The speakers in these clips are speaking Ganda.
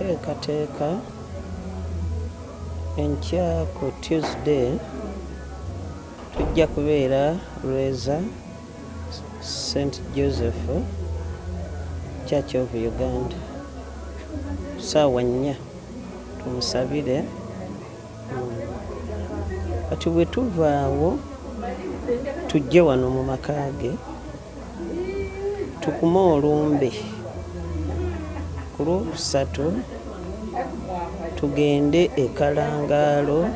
Enteekateeka enkya ku Tuesday tujja kubeera Lweza St. Joseph Church of Uganda ssaawa 4 tumusabire. Kati bwe tuva awo tujje wano mu maka ge tukume olumbe ku Lwokusatu tugende e Kalangaalo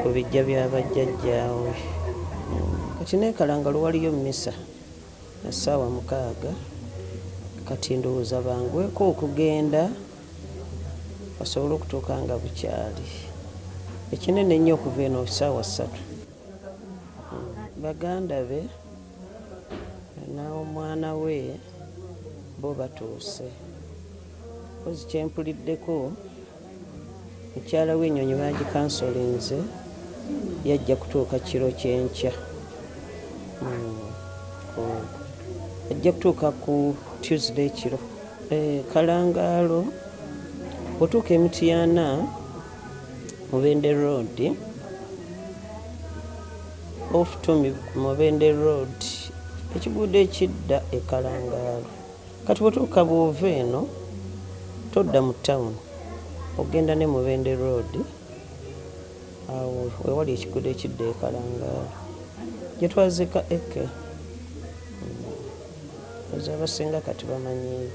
ku bijja bya bajjajjaawe. Kati ne Kalangaalo waliyo mmisa na ssaawa 6. Kati ndowooza bangweko okugenda basobole okutuuka nga bukyali. Ekinene ennyo okuva eno ssaawa 3. Baganda be n'omwana we bo batuuse. Kozi kyempuliddeko mukyala w'ennyonyi bagikansolinze yajja kutuuka kiro kyenkya. Ajja kutuuka ku Tuesday kiro. Kalangaalo otuuka Emityana Mubende Road off to Mubende Road ekiguudo ekidda e Kalangaalo. Kati bw'otuuka bw'ova eno todda mu town ogenda ne Mubende Road awo wewali ekiguudo ekidda e Kalangaalo gye twazika Eke. Abasinga kati bamanyiyo.